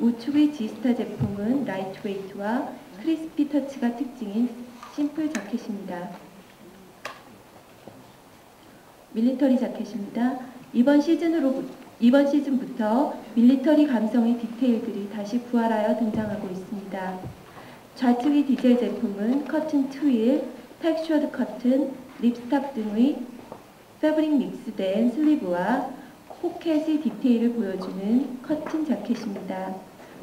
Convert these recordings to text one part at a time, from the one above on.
우측의 지스타 제품은 라이트웨이트와 크리스피 터치가 특징인 심플 자켓입니다. 밀리터리 자켓입니다. 이번 시즌부터 밀리터리 감성의 디테일들이 다시 부활하여 등장하고 있습니다. 좌측의 디젤 제품은 커튼 트윌, 텍스처드 커튼, 립스탑 등의 패브릭 믹스된 슬리브와 포켓의 디테일을 보여주는 커튼 자켓입니다.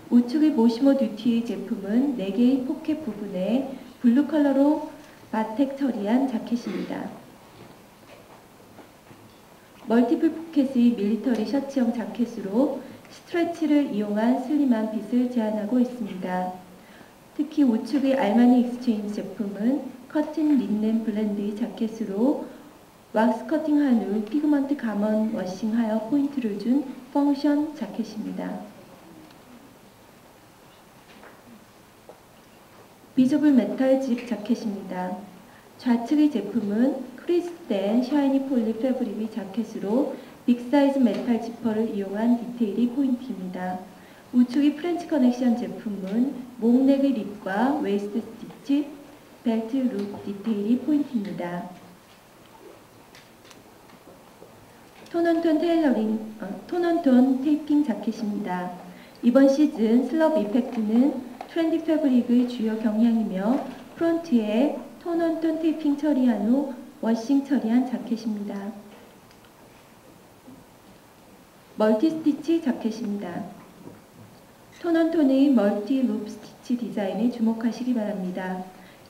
우측의 모시모 듀티의 제품은 4개의 포켓 부분에 블루 컬러로 바텍 처리한 자켓입니다. 멀티플 포켓의 밀리터리 셔츠형 자켓으로 스트레치를 이용한 슬림한 핏을 제안하고 있습니다. 특히 우측의 알마니 익스체인지 제품은 커튼 린넨 블렌드의 자켓으로 왁스 커팅한 후 피그먼트 감원 워싱하여 포인트를 준 펑션 자켓입니다. 비저블 메탈 집 자켓입니다. 좌측의 제품은 크리스된 샤이니 폴리 패브릭의 자켓으로 빅사이즈 메탈 지퍼를 이용한 디테일이 포인트입니다. 우측의 프렌치 커넥션 제품은 목넥의 립과 웨이스트 스티치, 벨트 룩 디테일이 포인트입니다. 톤온톤 테이핑 자켓입니다. 이번 시즌 슬럽 이펙트는 트렌디 패브릭의 주요 경향이며 프론트에 톤온톤 테이핑 처리한 후 워싱 처리한 자켓입니다. 멀티 스티치 자켓입니다. 톤온톤의 멀티 룹 스티치 디자인에 주목하시기 바랍니다.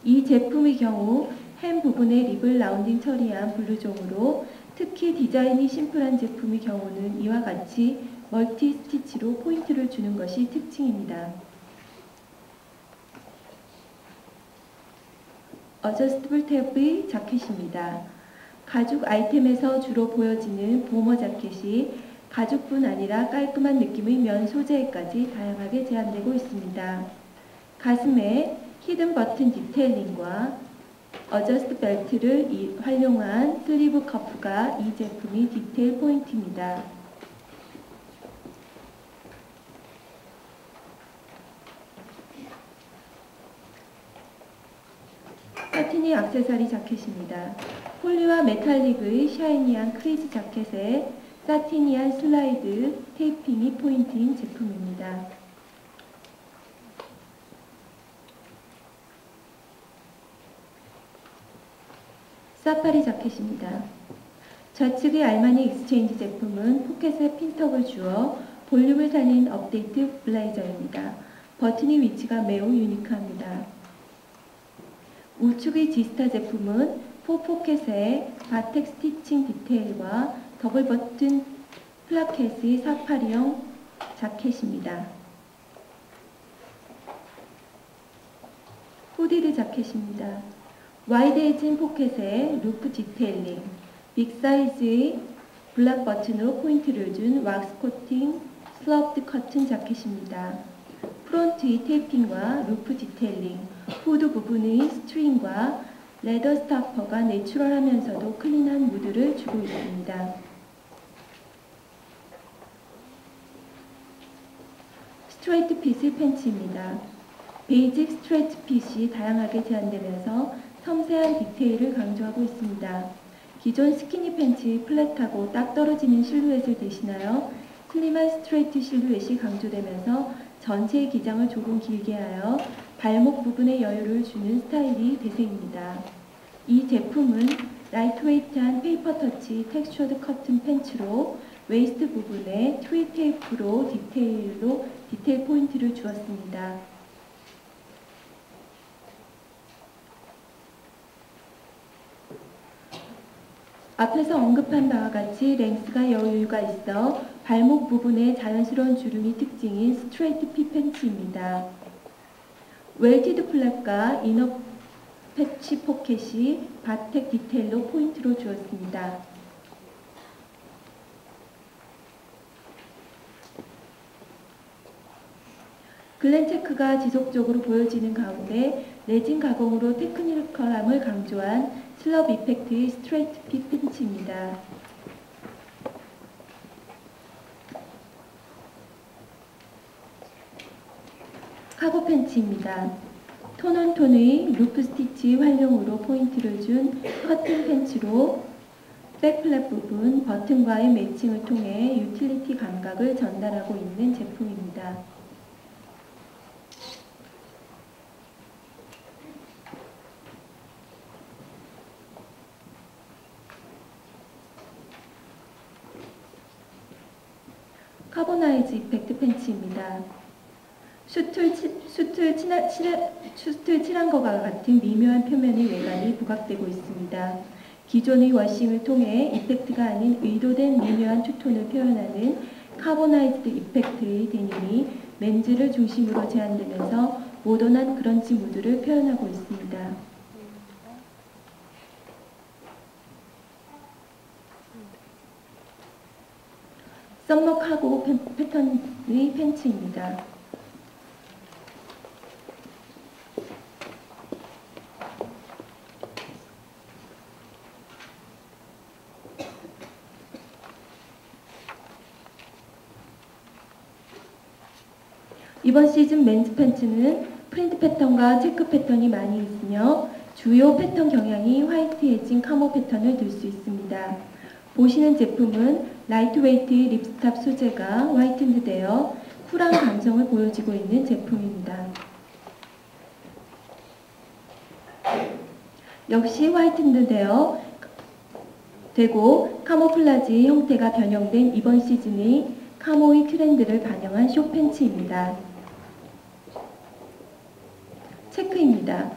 이 제품의 경우 햄 부분에 립을 라운딩 처리한 블루종으로 특히 디자인이 심플한 제품의 경우는 이와 같이 멀티 스티치로 포인트를 주는 것이 특징입니다. 어저스트블 탭의 자켓입니다. 가죽 아이템에서 주로 보여지는 보머 자켓이 가죽뿐 아니라 깔끔한 느낌의 면 소재까지 다양하게 제한되고 있습니다. 가슴에 히든 버튼 디테일링과 어저스트 벨트를 활용한 슬리브 커프가 이 제품의 디테일 포인트입니다. 사티니 액세서리 자켓입니다. 폴리와 메탈릭의 샤이니한 크리즈 자켓에 사티니한 슬라이드 테이핑이 포인트인 제품입니다. 사파리 자켓입니다. 좌측의 알마니 익스체인지 제품은 포켓에 핀턱을 주어 볼륨을 살린 업데이트 블레이저입니다. 버튼의 위치가 매우 유니크합니다. 우측의 지스타 제품은 포켓에 바텍 스티칭 디테일과 더블 버튼 플라켓의 사파리형 자켓입니다. 후디드 자켓입니다. 와이드해진 포켓에 루프 디테일링, 빅사이즈의 블랙 버튼으로 포인트를 준 왁스 코팅 슬럽드 커튼 자켓입니다. 프론트의 테이핑과 루프 디테일링, 후드 부분의 스트링과 레더 스타퍼가 내추럴하면서도 클린한 무드를 주고 있습니다. 스트레이트 핏의 팬츠입니다. 베이직 스트레이트 핏이 다양하게 제한되면서 섬세한 디테일을 강조하고 있습니다. 기존 스키니 팬츠의 플랫하고 딱 떨어지는 실루엣을 대신하여 슬림한 스트레이트 실루엣이 강조되면서 전체의 기장을 조금 길게 하여 발목 부분에 여유를 주는 스타일이 대세입니다. 이 제품은 라이트웨이트한 페이퍼 터치 텍스처드 커튼 팬츠로 웨이스트 부분에 트윗 테이프로 디테일 포인트를 주었습니다. 앞에서 언급한 바와 같이 랭스가 여유가 있어 발목 부분에 자연스러운 주름이 특징인 스트레이트 핏 팬츠입니다. 웰티드 플랩과 이너 패치 포켓이 바텍 디테일로 포인트로 주었습니다. 글렌 체크가 지속적으로 보여지는 가운데 레진 가공으로 테크니컬함을 강조한 슬럽 이펙트의 스트레이트 핏 팬츠입니다. 카고 팬츠입니다. 톤온톤의 루프 스티치 활용으로 포인트를 준 커튼 팬츠로 백플랩 부분 버튼과의 매칭을 통해 유틸리티 감각을 전달하고 있는 제품입니다. 카보나이즈 이펙트 팬츠입니다. 슈트를 칠한 것과 같은 미묘한 표면의 외관이 부각되고 있습니다. 기존의 워싱을 통해 이펙트가 아닌 의도된 미묘한 투톤을 표현하는 카보나이즈드 이펙트의 데님이 맨즈를 중심으로 제한되면서 모던한 그런지 무드를 표현하고 있습니다. 썸머 카고 패턴의 팬츠입니다. 이번 시즌 맨즈 팬츠는 프린트 패턴과 체크 패턴이 많이 있으며 주요 패턴 경향이 화이트해진 카모 패턴을 들 수 있습니다. 보시는 제품은 라이트웨이트 립스탑 소재가 화이트되어 쿨한 감성을 보여주고 있는 제품입니다. 역시 화이트되어 되고 카모플라지 형태가 변형된 이번 시즌의 카모의 트렌드를 반영한 쇼 팬츠입니다. 체크입니다.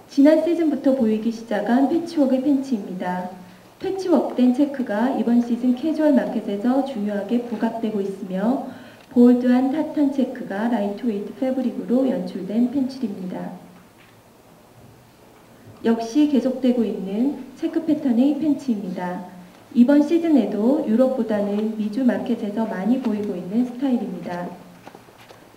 지난 시즌부터 보이기 시작한 패치워크 팬츠입니다. 패치워크된 체크가 이번 시즌 캐주얼 마켓에서 중요하게 부각되고 있으며 볼드한 타탄 체크가 라이트웨이트 패브릭으로 연출된 팬츠입니다. 역시 계속되고 있는 체크 패턴의 팬츠입니다. 이번 시즌에도 유럽보다는 미주 마켓에서 많이 보이고 있는 스타일입니다.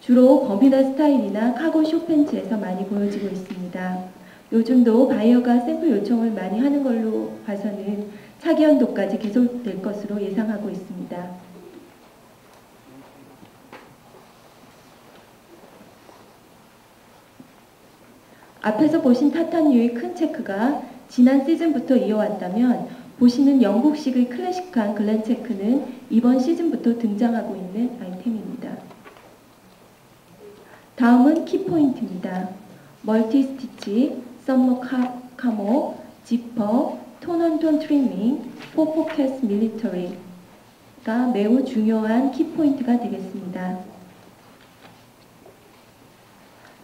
주로 버뮤다 스타일이나 카고 쇼 팬츠에서 많이 보여지고 있습니다. 요즘도 바이어가 샘플 요청을 많이 하는 걸로 봐서는 차기 연도까지 계속될 것으로 예상하고 있습니다. 앞에서 보신 타탄류의 큰 체크가 지난 시즌부터 이어왔다면 보시는 영국식의 클래식한 글랜 체크는 이번 시즌부터 등장하고 있는 아이템입니다. 다음은 키포인트입니다. 멀티 스티치, 썸머 카모, 지퍼, 톤온톤 트리밍, 포포켓 밀리터리가 매우 중요한 키포인트가 되겠습니다.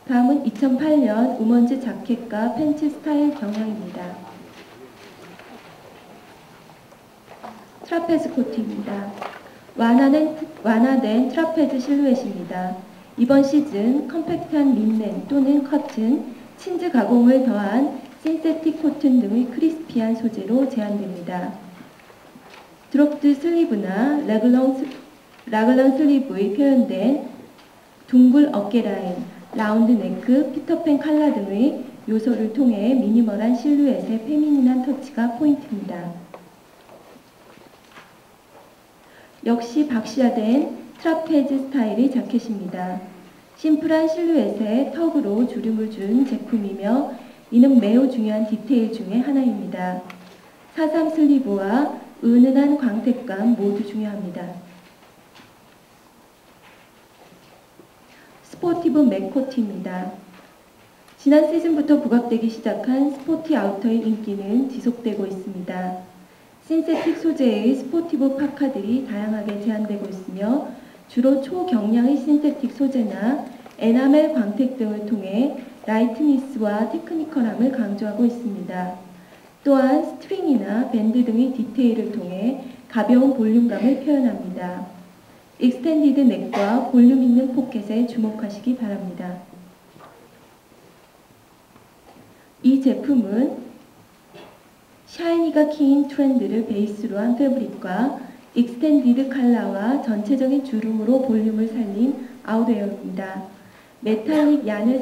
다음은 2008년 우먼즈 자켓과 팬츠 스타일 경향입니다. 트라페즈 코트입니다. 완화된 트라페즈 실루엣입니다. 이번 시즌 컴팩트한 린넨 또는 커튼, 친즈 가공을 더한 신세틱 코튼 등의 크리스피한 소재로 제한됩니다. 드롭드 슬리브나 라글런 슬리브에 표현된 둥글 어깨 라인, 라운드 네크, 피터팬 칼라 등의 요소를 통해 미니멀한 실루엣의 페미닌한 터치가 포인트입니다. 역시 박시화된 트라페즈 스타일의 자켓입니다. 심플한 실루엣에 턱으로 주름을 준 제품이며 이는 매우 중요한 디테일 중의 하나입니다. 사삼 슬리브와 은은한 광택감 모두 중요합니다. 스포티브 맥코트입니다. 지난 시즌부터 부각되기 시작한 스포티 아우터의 인기는 지속되고 있습니다. 신세틱 소재의 스포티브 파카들이 다양하게 제한되고 있으며 주로 초경량의 신세틱 소재나 에나멜 광택 등을 통해 라이트니스와 테크니컬함을 강조하고 있습니다. 또한 스트링이나 밴드 등의 디테일을 통해 가벼운 볼륨감을 표현합니다. 익스텐디드 넥과 볼륨 있는 포켓에 주목하시기 바랍니다. 이 제품은 샤이니가 킨 트렌드를 베이스로 한 패브릭과 익스텐디드 컬러와 전체적인 주름으로 볼륨을 살린 아웃웨어입니다. 메탈릭 얀을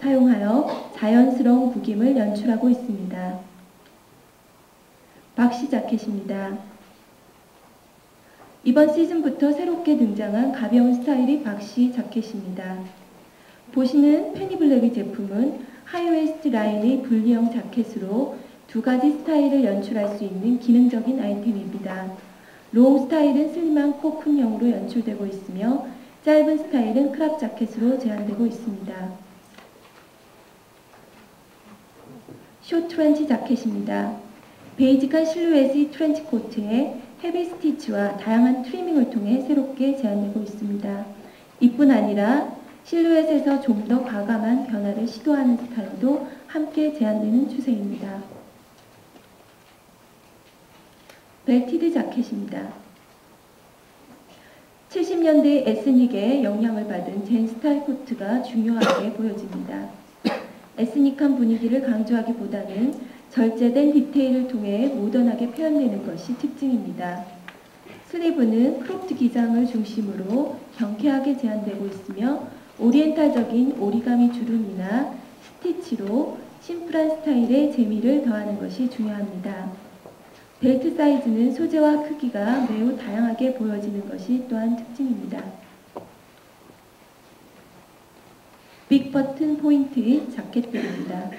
사용하여 자연스러운 구김을 연출하고 있습니다. 박시 자켓입니다. 이번 시즌부터 새롭게 등장한 가벼운 스타일의 박시 자켓입니다. 보시는 페니블랙의 제품은 하이웨스트 라인의 분리형 자켓으로 두 가지 스타일을 연출할 수 있는 기능적인 아이템입니다. 롱 스타일은 슬림한 코쿤형으로 연출되고 있으며 짧은 스타일은 크롭 자켓으로 제한되고 있습니다. 숏 트렌치 자켓입니다. 베이직한 실루엣의 트렌치 코트에 헤비 스티치와 다양한 트리밍을 통해 새롭게 제안되고 있습니다. 이뿐 아니라 실루엣에서 좀 더 과감한 변화를 시도하는 스타일도 함께 제안되는 추세입니다. 벨티드 자켓입니다. 70년대 에스닉의 영향을 받은 젠 스타일 코트가 중요하게 보여집니다. 에스닉한 분위기를 강조하기보다는 절제된 디테일을 통해 모던하게 표현되는 것이 특징입니다. 슬리브는 크롭트 기장을 중심으로 경쾌하게 제한되고 있으며 오리엔탈적인 오리가미 주름이나 스티치로 심플한 스타일의 재미를 더하는 것이 중요합니다. 벨트 사이즈는 소재와 크기가 매우 다양하게 보여지는 것이 또한 특징입니다. 빅 버튼 포인트의 자켓들입니다.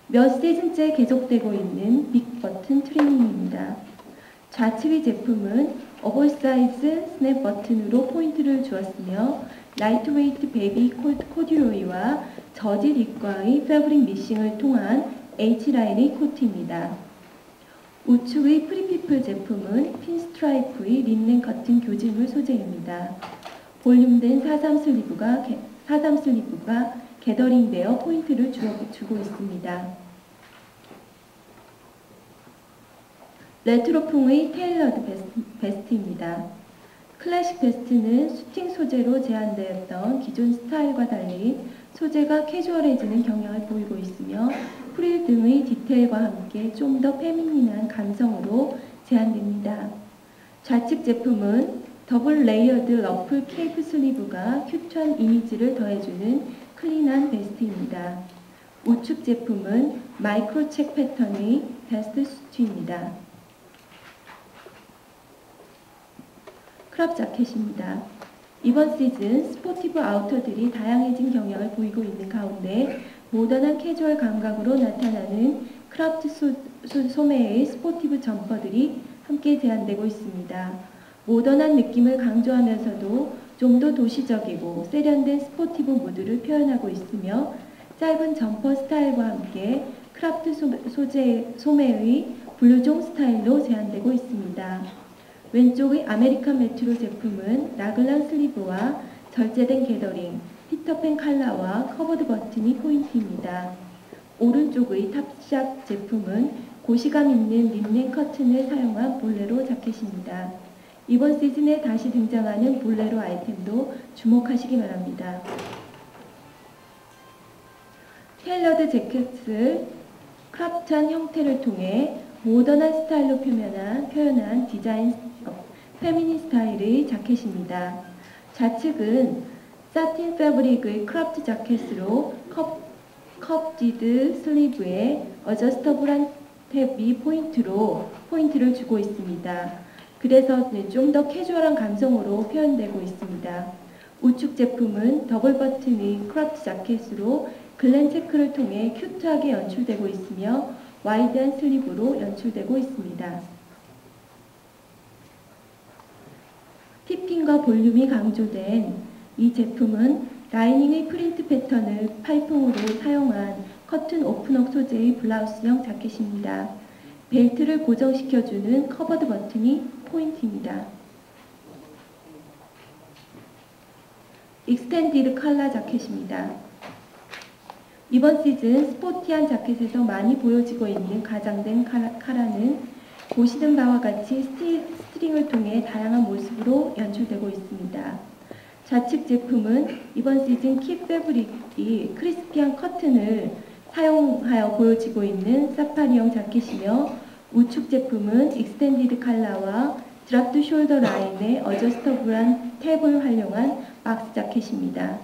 몇 시즌째 계속되고 있는 빅 버튼 트리밍입니다. 좌측의 제품은 오버사이즈 스냅 버튼으로 포인트를 주었으며 라이트웨이트 베이비 코듀로이와 저질 입과의 패브릭 미싱을 통한 H라인의 코트입니다. 우측의 프리피플 제품은 핀스트라이프의 린넨 커튼 교진물 소재입니다. 볼륨된 4/3 슬리브가 게더링되어 포인트를 주고 있습니다. 레트로풍의 테일러드 베스트입니다. 클래식 베스트는 수팅 소재로 제한되었던 기존 스타일과 달리 소재가 캐주얼해지는 경향을 보이고 있으며 프릴 등의 디테일과 함께 좀 더 페미닌한 감성으로 제한됩니다. 좌측 제품은 더블 레이어드 러플 케이프 슬리브가 큐트한 이미지를 더해주는 클린한 베스트입니다. 우측 제품은 마이크로 책 패턴의 베스트 수트입니다. 크롭 자켓입니다. 이번 시즌 스포티브 아우터들이 다양해진 경향을 보이고 있는 가운데 모던한 캐주얼 감각으로 나타나는 크롭트 소매의 스포티브 점퍼들이 함께 제안되고 있습니다. 모던한 느낌을 강조하면서도 좀 더 도시적이고 세련된 스포티브 무드를 표현하고 있으며 짧은 점퍼 스타일과 함께 크롭트 소매의 블루종 스타일로 제안되고 있습니다. 왼쪽의 아메리칸 메트로 제품은 라글랑 슬리브와 절제된 게더링, 피터팬 칼라와 커버드 버튼이 포인트입니다. 오른쪽의 탑샵 제품은 고시감 있는 린넨 커튼을 사용한 볼레로 자켓입니다. 이번 시즌에 다시 등장하는 볼레로 아이템도 주목하시기 바랍니다. 테일러드 재킷을 크롭트한 형태를 통해 모던한 스타일로 표현한 디자인 페미닌 스타일의 자켓입니다. 좌측은 사틴 패브릭의 크롭트 자켓으로 컵디드 슬리브에 어저스터블한 탭이 포인트를 주고 있습니다. 그래서 좀 더 캐주얼한 감성으로 표현되고 있습니다. 우측 제품은 더블 버튼의 크롭트 자켓으로 글렌 체크를 통해 큐트하게 연출되고 있으며 와이드한 슬리브로 연출되고 있습니다. 팁핑과 볼륨이 강조된 이 제품은 라이닝의 프린트 패턴을 파이퐁으로 사용한 커튼 오픈업 소재의 블라우스형 자켓입니다. 벨트를 고정시켜주는 커버드 버튼이 포인트입니다. 익스텐디드 컬러 자켓입니다. 이번 시즌 스포티한 자켓에서 많이 보여지고 있는 가장된 카라는 보시는 바와 같이 스트링을 통해 다양한 모습으로 연출되고 있습니다. 좌측 제품은 이번 시즌 킵 패브릭이 크리스피한 커튼을 사용하여 보여지고 있는 사파리형 자켓이며 우측 제품은 익스텐디드 컬러와 드랍드 숄더 라인의 어저스터블한 탭을 활용한 박스 자켓입니다.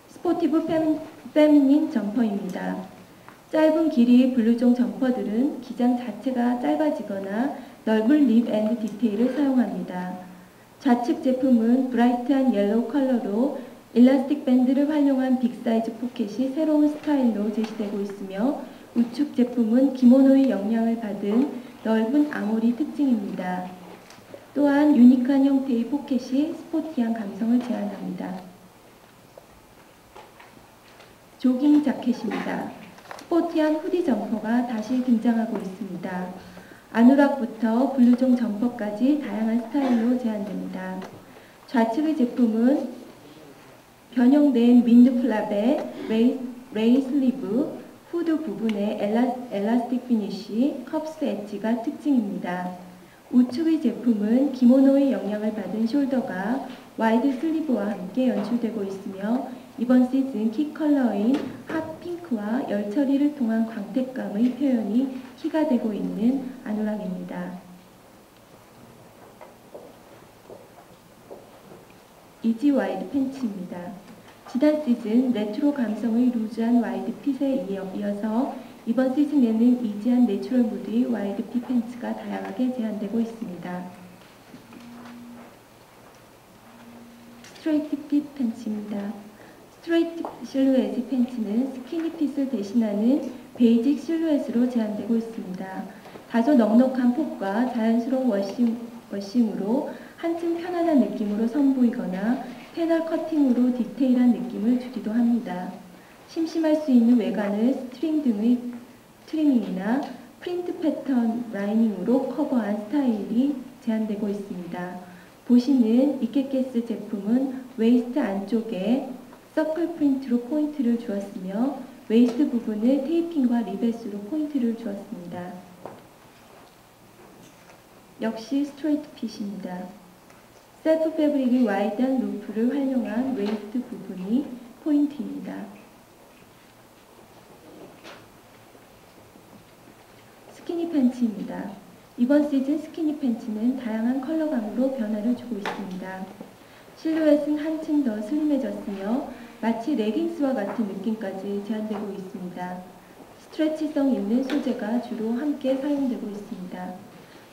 스포티브 페미닌 점퍼입니다. 짧은 길이의 블루종 점퍼들은 기장 자체가 짧아지거나 넓은 립 앤드 디테일을 사용합니다. 좌측 제품은 브라이트한 옐로우 컬러로 일라스틱 밴드를 활용한 빅사이즈 포켓이 새로운 스타일로 제시되고 있으며 우측 제품은 기모노의 영향을 받은 넓은 아모리 특징입니다. 또한 유니크한 형태의 포켓이 스포티한 감성을 제안합니다. 조깅 자켓입니다. 스포티한 후디 점퍼가 다시 등장하고 있습니다. 아누락부터 블루종 점퍼까지 다양한 스타일로 제안됩니다. 좌측의 제품은 변형된 윈드 플랍에 레이 슬리브, 후드 부분에 엘라스틱 피니쉬, 컵스 엣지가 특징입니다. 우측의 제품은 기모노의 영향을 받은 숄더가 와이드 슬리브와 함께 연출되고 있으며 이번 시즌 키 컬러인 핫 핑크와 열 처리를 통한 광택감의 표현이 키가 되고 있는 아누락입니다. 이지 와이드 팬츠입니다. 지난 시즌 레트로 감성의 루즈한 와이드 핏에 이어서 이번 시즌에는 이지한 내추럴 무드의 와이드 핏 팬츠가 다양하게 제안되고 있습니다. 스트레이트 핏 팬츠입니다. 스트레이트 실루엣의 팬츠는 스키니 핏을 대신하는 베이직 실루엣으로 제안되고 있습니다. 다소 넉넉한 폭과 자연스러운 워싱으로 한층 편안한 느낌으로 선보이거나 패널 커팅으로 디테일한 느낌을 주기도 합니다. 심심할 수 있는 외관을 스트링 등의 트리밍이나 프린트 패턴 라이닝으로 커버한 스타일이 제안되고 있습니다. 보시는 이케케스 제품은 웨이스트 안쪽에 서클 프린트로 포인트를 주었으며 웨이스트 부분을 테이핑과 리벳으로 포인트를 주었습니다. 역시 스트레이트 핏입니다. 셀프 패브릭의 와이드한 루프를 활용한 웨이스트 부분이 포인트입니다. 스키니 팬츠입니다. 이번 시즌 스키니 팬츠는 다양한 컬러감으로 변화를 주고 있습니다. 실루엣은 한층 더 슬림해졌으며 마치 레깅스와 같은 느낌까지 제한되고 있습니다. 스트레치성 있는 소재가 주로 함께 사용되고 있습니다.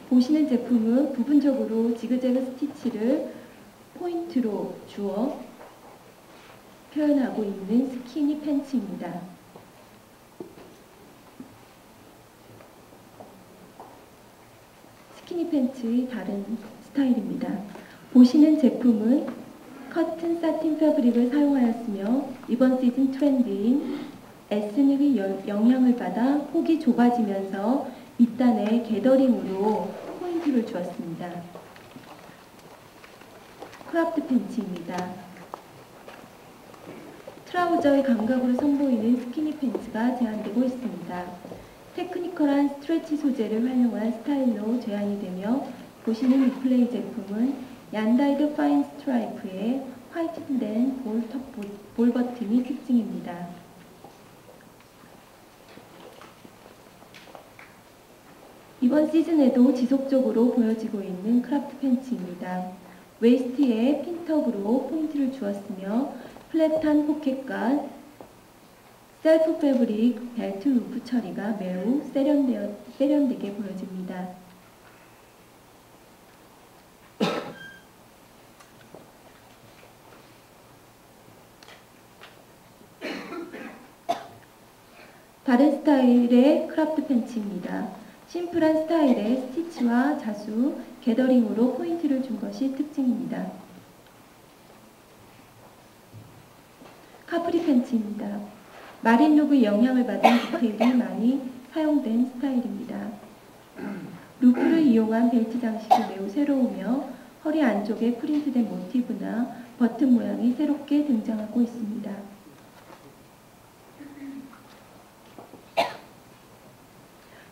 보시는 제품은 부분적으로 지그재그 스티치를 포인트로 주어 표현하고 있는 스키니 팬츠입니다. 스키니 팬츠의 다른 스타일입니다. 보시는 제품은 커튼 사틴 패브릭을 사용하였으며 이번 시즌 트렌드인 에스닉의 영향을 받아 폭이 좁아지면서 밑단에 게더링으로 포인트를 주었습니다. 크롭트 팬츠입니다. 트라우저의 감각으로 선보이는 스키니 팬츠가 제안되고 있습니다. 테크니컬한 스트레치 소재를 활용한 스타일로 제안이 되며 보시는 리플레이 제품은 얀다이드 파인 스트라이프에 화이트된 볼 버튼이 특징입니다. 이번 시즌에도 지속적으로 보여지고 있는 크라프트 팬츠입니다. 웨이스트에 핀턱으로 포인트를 주었으며 플랫한 포켓과 셀프 패브릭 벨트 루프 처리가 매우 세련되게 보여집니다. 다른 스타일의 크라프트 팬츠입니다. 심플한 스타일의 스티치와 자수, 게더링으로 포인트를 준 것이 특징입니다. 카프리 팬츠입니다. 마린룩의 영향을 받은 디테일이 많이 사용된 스타일입니다. 루프를 이용한 벨트 장식이 매우 새로우며 허리 안쪽에 프린트된 모티브나 버튼 모양이 새롭게 등장하고 있습니다.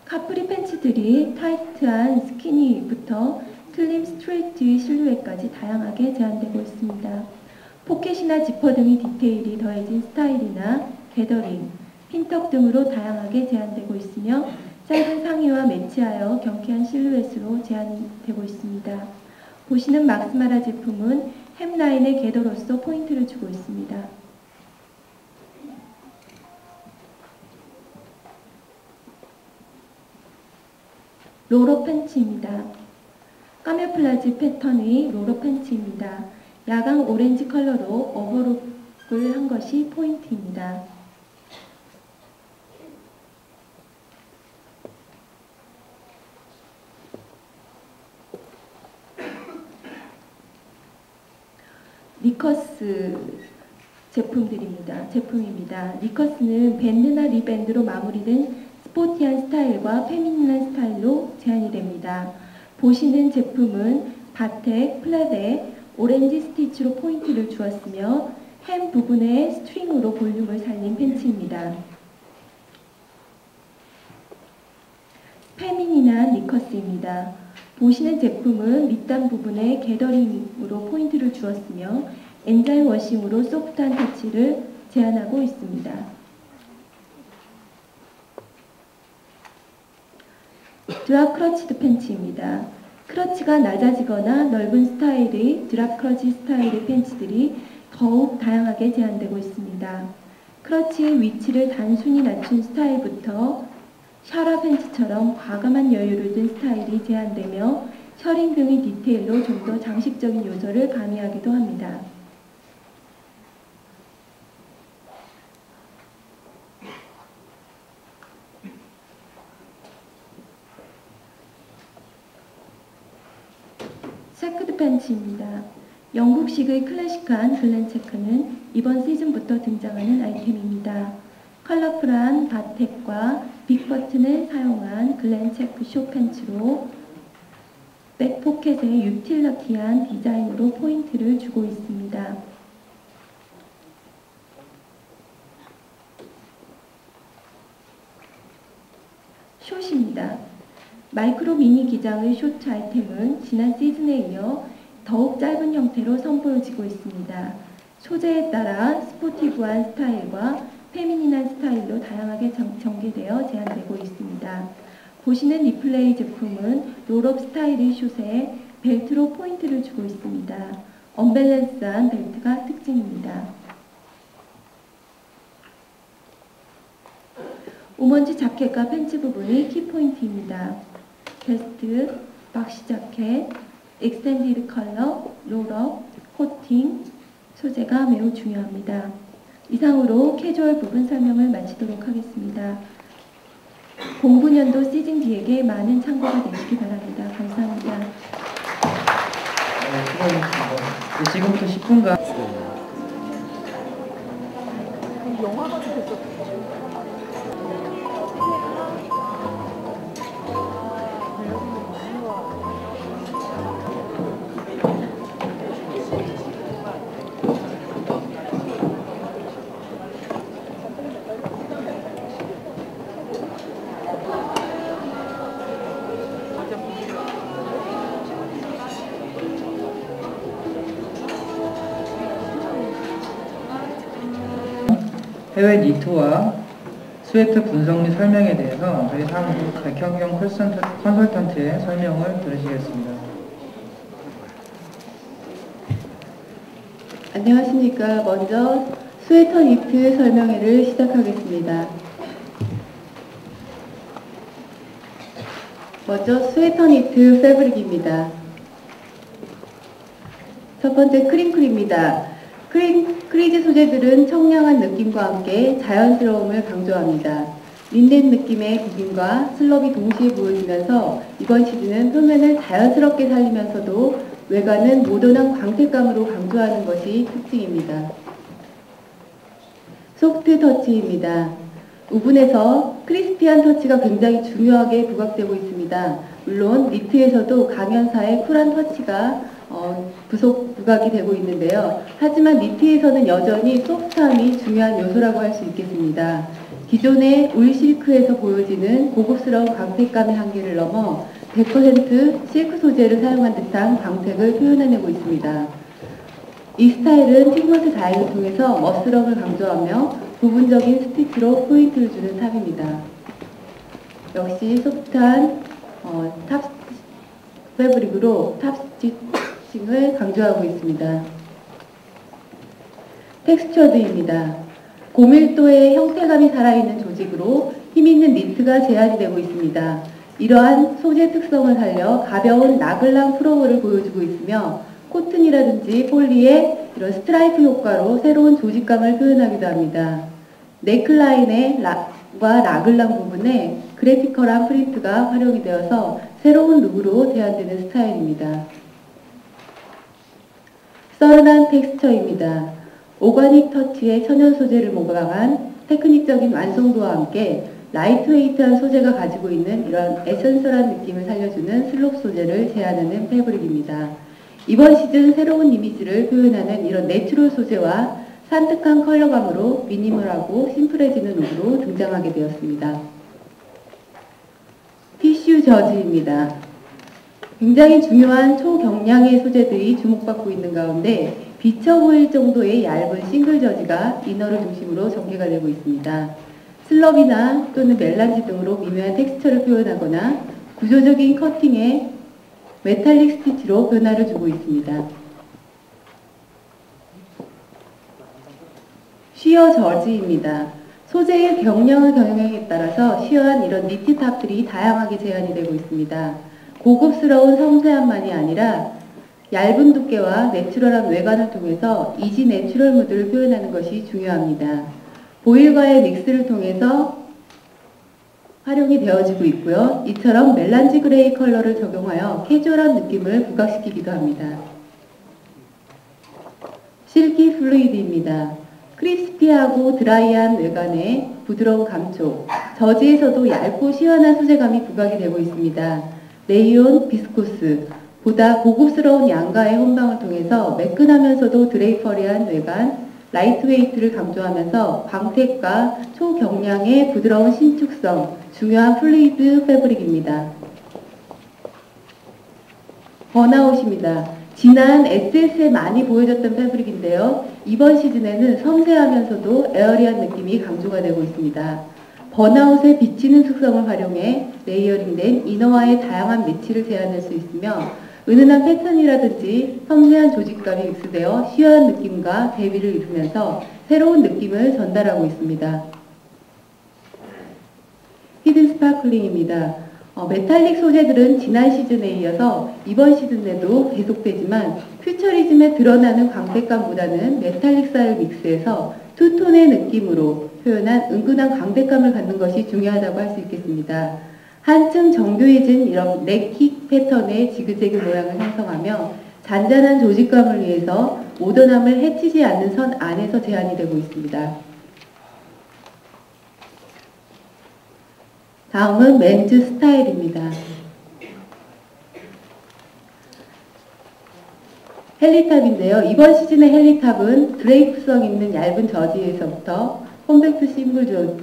카프리 팬츠들이 타이트한 스키니부터 슬림 스트레이트 실루엣까지 다양하게 제안되고 있습니다. 포켓이나 지퍼 등의 디테일이 더해진 스타일이나 게더링, 핀턱 등으로 다양하게 제안되고 있으며 짧은 상의와 매치하여 경쾌한 실루엣으로 제안되고 있습니다. 보시는 막스마라 제품은 햄라인의 게더로서 포인트를 주고 있습니다. 롤업 팬츠입니다. 카모플라지 패턴의 롤업 팬츠입니다. 야광 오렌지 컬러로 오버록을 한 것이 포인트입니다. 리커스 제품입니다. 리커스는 밴드나 리밴드로 마무리된 스포티한 스타일과 페미닌한 스타일로 제한이 됩니다. 보시는 제품은 바텍, 플랫에 오렌지 스티치로 포인트를 주었으며 햄 부분에 스트링으로 볼륨을 살린 팬츠입니다. 페미닌한 리커스입니다. 보시는 제품은 밑단 부분에 게더링으로 포인트를 주었으며 엔자임 워싱으로 소프트한 터치를 제안하고 있습니다. 드랍 크러치드 팬츠입니다. 크러치가 낮아지거나 넓은 스타일의 드랍 크러치 스타일의 팬츠들이 더욱 다양하게 제한되고 있습니다. 크러치의 위치를 단순히 낮춘 스타일부터 샤라 팬츠처럼 과감한 여유를 둔 스타일이 제한되며 셔링 등의 디테일로 좀 더 장식적인 요소를 가미하기도 합니다. 체크드 팬츠입니다. 영국식의 클래식한 글렌 체크는 이번 시즌부터 등장하는 아이템입니다. 컬러풀한 바텍과 빅 버튼을 사용한 글렌 체크 숏 팬츠로 백포켓에 유틸러티한 디자인으로 포인트를 주고 있습니다. 숏입니다. 마이크로 미니 기장의 쇼트 아이템은 지난 시즌에 이어 더욱 짧은 형태로 선보여지고 있습니다. 소재에 따라 스포티브한 스타일과 페미닌한 스타일로 다양하게 전개되어 제한되고 있습니다. 보시는 리플레이 제품은 롤업 스타일의 숏에 벨트로 포인트를 주고 있습니다. 언밸런스한 벨트가 특징입니다. 우먼지 자켓과 팬츠 부분이 키포인트입니다. 베스트, 박시 자켓, 익스텐디드 컬러, 롤업, 코팅, 소재가 매우 중요합니다. 이상으로 캐주얼 부분 설명을 마치도록 하겠습니다. 09년도 시즌 B에게 많은 참고가 되시기 바랍니다. 감사합니다. 수고하셨습니다. 지금부터 10분간 영화가 됐었죠. 해외 니트와 스웨터 분석 및 설명에 대해서 저희 사무국 백현경 컨설턴트의 설명을 들으시겠습니다. 안녕하십니까. 먼저 스웨터 니트 설명회를 시작하겠습니다. 먼저 스웨터 니트 패브릭입니다. 첫 번째 크링클입니다. 크리지 소재들은 청량한 느낌과 함께 자연스러움을 강조합니다. 린넨 느낌의 구김과 슬럽이 동시에 보여지면서 이번 시즌은 표면을 자연스럽게 살리면서도 외관은 모던한 광택감으로 강조하는 것이 특징입니다. 소프트 터치입니다. 우분에서 크리스피한 터치가 굉장히 중요하게 부각되고 있습니다. 물론 니트에서도 강연사의 쿨한 터치가 부각이 되고 있는데요. 하지만 니트에서는 여전히 소프트함이 중요한 요소라고 할 수 있겠습니다. 기존의 울 실크에서 보여지는 고급스러운 광택감의 한계를 넘어 100% 실크 소재를 사용한 듯한 광택을 표현해내고 있습니다. 이 스타일은 피그먼트 다이를 통해서 멋스러움을 강조하며 부분적인 스티치로 포인트를 주는 탑입니다. 역시 소프트한 탑 패브릭으로 탑 스티칭을 강조하고 있습니다. 텍스처드입니다. 고밀도의 형태감이 살아있는 조직으로 힘있는 니트가 제한이 되고 있습니다. 이러한 소재 특성을 살려 가벼운 라글랑 프로브를 보여주고 있으며 코튼이라든지 폴리의 이런 스트라이프 효과로 새로운 조직감을 표현하기도 합니다. 넥라인의 라글랑 부분에 그래피컬한 프린트가 활용이 되어서 새로운 룩으로 제안되는 스타일입니다. 서른한 텍스처입니다. 오가닉 터치의 천연 소재를 모방한 테크닉적인 완성도와 함께 라이트웨이트한 소재가 가지고 있는 이런 에센셜한 느낌을 살려주는 슬롭 소재를 제안하는 패브릭입니다. 이번 시즌 새로운 이미지를 표현하는 이런 내추럴 소재와 산뜻한 컬러감으로 미니멀하고 심플해지는 룩으로 등장하게 되었습니다. 티슈 저지입니다. 굉장히 중요한 초경량의 소재들이 주목받고 있는 가운데 비쳐 보일 정도의 얇은 싱글 저지가 이너를 중심으로 전개가 되고 있습니다. 슬럽이나 또는 멜란지 등으로 미묘한 텍스처를 표현하거나 구조적인 커팅에 메탈릭 스티치로 변화를 주고 있습니다. 쉬어 저지입니다. 소재의 경량의 경향에 따라서 쉬어한 이런 니트 탑들이 다양하게 제한이 되고 있습니다. 고급스러운 섬세함만이 아니라 얇은 두께와 내추럴한 외관을 통해서 이지 내추럴 무드를 표현하는 것이 중요합니다. 보일과의 믹스를 통해서 활용이 되어지고 있고요. 이처럼 멜란지 그레이 컬러를 적용하여 캐주얼한 느낌을 부각시키기도 합니다. 실키 플루이드입니다. 크리스피하고 드라이한 외관에 부드러운 감촉, 저지에서도 얇고 시원한 소재감이 부각이 되고 있습니다. 레이온, 비스코스, 보다 고급스러운 양가의 혼방을 통해서 매끈하면서도 드레이퍼리한 외관, 라이트웨이트를 강조하면서 광택과 초경량의 부드러운 신축성, 중요한 플루이드 패브릭입니다. 번아웃입니다. 지난 SS에 많이 보여졌던 패브릭인데요. 이번 시즌에는 섬세하면서도 에어리한 느낌이 강조가 되고 있습니다. 번아웃의 비치는 특성을 활용해 레이어링된 이너와의 다양한 매치를 제안할 수 있으며 은은한 패턴이라든지 섬세한 조직감이 믹스되어 시원한 느낌과 대비를 이루면서 새로운 느낌을 전달하고 있습니다. 히든 스파클링입니다. 메탈릭 소재들은 지난 시즌에 이어서 이번 시즌에도 계속되지만 퓨처리즘에 드러나는 광택감보다는 메탈릭 스타일 믹스에서 투톤의 느낌으로 표현한 은근한 광택감을 갖는 것이 중요하다고 할 수 있겠습니다. 한층 정교해진 이런 넥킥 패턴의 지그재그 모양을 형성하며 잔잔한 조직감을 위해서 모던함을 해치지 않는 선 안에서 제한이 되고 있습니다. 다음은 맨즈 스타일입니다. 헬리탑인데요. 이번 시즌의 헬리탑은 드레이프성 있는 얇은 저지에서부터 컴팩트 심플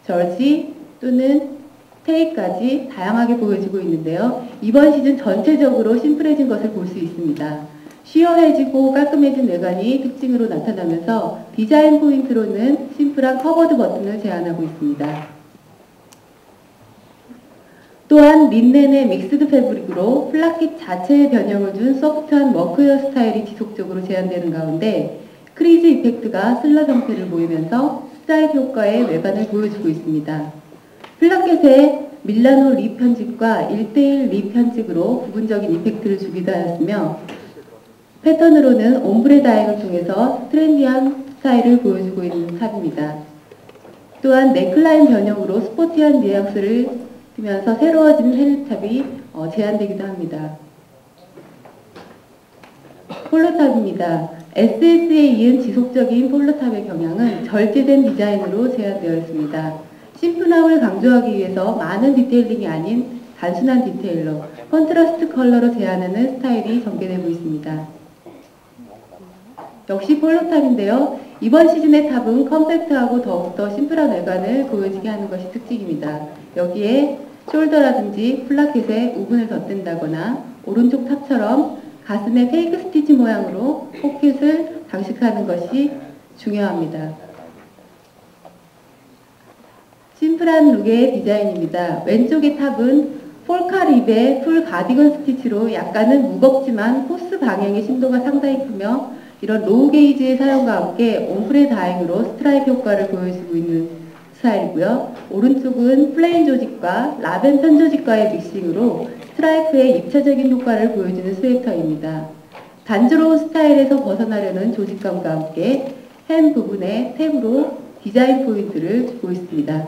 저지 또는 테이까지 다양하게 보여지고 있는데요. 이번 시즌 전체적으로 심플해진 것을 볼 수 있습니다. 쉬어해지고 깔끔해진 외관이 특징으로 나타나면서 디자인 포인트로는 심플한 커버드 버튼을 제안하고 있습니다. 또한 린넨의 믹스드 패브릭으로 플라켓 자체에 변형을 준 소프트한 워크웨어 스타일이 지속적으로 제안되는 가운데 크리즈 이펙트가 슬러 형태를 보이면서 스트라이프 효과의 외관을 보여주고 있습니다. 플라켓에 밀라노 립 편집과 1:1 립 편집으로 부분적인 이펙트를 주기도 하였으며 패턴으로는 옴브레 다잉을 통해서 트렌디한 스타일을 보여주고 있는 탑입니다. 또한 넥라인 변형으로 스포티한 뉘앙스를 주면서 새로워진 헬리탑이 제안되기도 합니다. 폴로탑입니다. SS에 이은 지속적인 폴로탑의 경향은 절제된 디자인으로 제안되어 있습니다. 심플함을 강조하기 위해서 많은 디테일링이 아닌 단순한 디테일로 컨트라스트 컬러로 제안하는 스타일이 전개되고 있습니다. 역시 폴로탑인데요. 이번 시즌의 탑은 컴팩트하고 더욱더 심플한 외관을 보여지게 하는 것이 특징입니다. 여기에 숄더라든지 플라켓에 우분을 덧댄다거나 오른쪽 탑처럼 가슴에 페이크 스티치 모양으로 포켓을 장식하는 것이 중요합니다. 심플한 룩의 디자인입니다. 왼쪽의 탑은 폴카 립의 풀 가디건 스티치로 약간은 무겁지만 코스 방향의 심도가 상당히 크며 이런 로우 게이지의 사용과 함께 옴브레 다잉으로 스트라이프 효과를 보여주고 있는 스타일이고요. 오른쪽은 플레인 조직과 라벤 편 조직과의 믹싱으로 스트라이프의 입체적인 효과를 보여주는 스웨터입니다. 단조로운 스타일에서 벗어나려는 조직감과 함께 햄 부분에 탭으로 디자인 포인트를 주고 있습니다.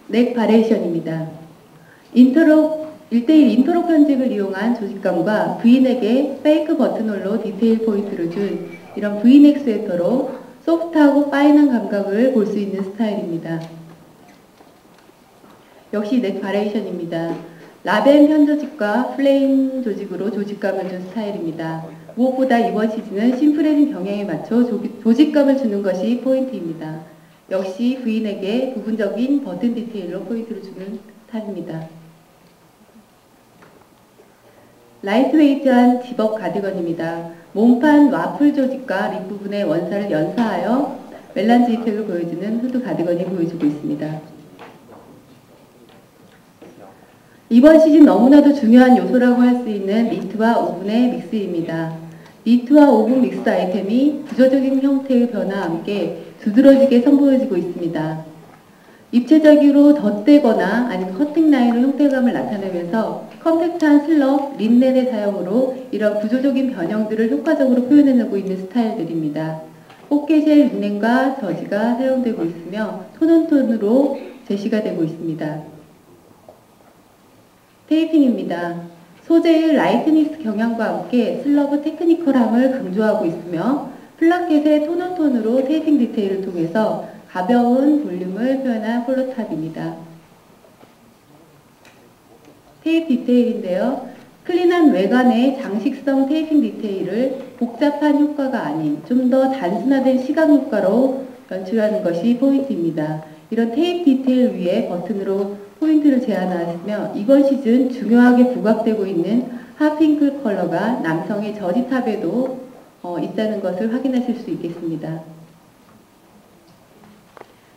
넥 바레이션입니다. 1대1 인터로 편집을 이용한 조직감과 V넥에 페이크 버튼홀로 디테일 포인트를 준 이런 V넥 스웨터로 소프트하고 파인한 감각을 볼 수 있는 스타일입니다. 역시 넥 바레이션입니다. 라벤 편 조직과 플레인 조직으로 조직감을 준 스타일입니다. 무엇보다 이번 시즌은 심플해진 경향에 맞춰 조직감을 주는 것이 포인트입니다. 역시 V넥에 부분적인 버튼 디테일로 포인트를 주는 스타일입니다. 라이트웨이트한 집업 가디건입니다. 몸판 와플 조직과 립 부분의 원사를 연사하여 멜란지 혜택을 보여주는 후드 가디건이 보여주고 있습니다. 이번 시즌 너무나도 중요한 요소라고 할 수 있는 니트와 오븐의 믹스입니다. 니트와 오븐 믹스 아이템이 구조적인 형태의 변화와 함께 두드러지게 선보여지고 있습니다. 입체적으로 덧대거나 아니면 커팅 라인으로 형태감을 나타내면서 컴팩트한 슬럽, 린넨의 사용으로 이런 구조적인 변형들을 효과적으로 표현해내고 있는 스타일들입니다. 꽃게쉘 린넨과 저지가 사용되고 있으며 톤온톤으로 제시가 되고 있습니다. 테이핑입니다. 소재의 라이트니스 경향과 함께 슬러브 테크니컬함을 강조하고 있으며 플라켓의 톤온톤으로 테이핑 디테일을 통해서 가벼운 볼륨을 표현한 폴로탑입니다. 테이프 디테일인데요. 클린한 외관의 장식성 테이핑 디테일을 복잡한 효과가 아닌 좀 더 단순화된 시각 효과로 연출하는 것이 포인트입니다. 이런 테이프 디테일 위에 버튼으로 포인트를 제안하였으며 이번 시즌 중요하게 부각되고 있는 핫핑크 컬러가 남성의 저지탑에도 있다는 것을 확인하실 수 있겠습니다.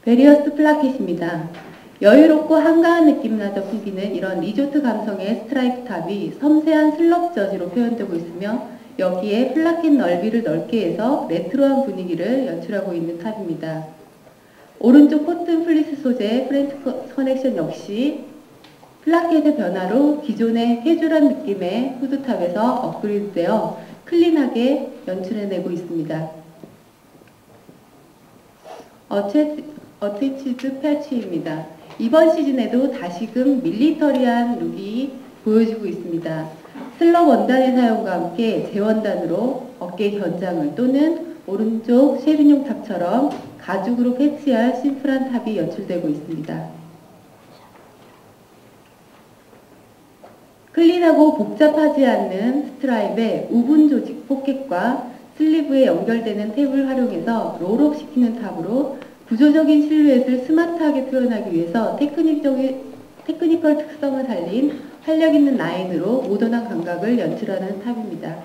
베리어스 플라켓입니다. 여유롭고 한가한 느낌마저 풍기는 이런 리조트 감성의 스트라이프 탑이 섬세한 슬럽 저지로 표현되고 있으며 여기에 플라켓 넓이를 넓게 해서 레트로한 분위기를 연출하고 있는 탑입니다. 오른쪽 코튼 플리스 소재 프렌치 커넥션 역시 플라켓의 변화로 기존의 캐주얼한 느낌의 후드탑에서 업그레이드되어 클린하게 연출해내고 있습니다. 어태치드 패치입니다. 이번 시즌에도 다시금 밀리터리한 룩이 보여지고 있습니다. 슬럽 원단의 사용과 함께 재원단으로 어깨 견장을 또는 오른쪽 쉐빈용 탑처럼 가죽으로 패치할 심플한 탑이 연출되고 있습니다. 클린하고 복잡하지 않는 스트라입의 우분 조직 포켓과 슬리브에 연결되는 탭을 활용해서 롤업 시키는 탑으로 구조적인 실루엣을 스마트하게 표현하기 위해서 테크니컬 특성을 살린 활력 있는 라인으로 모던한 감각을 연출하는 탑입니다.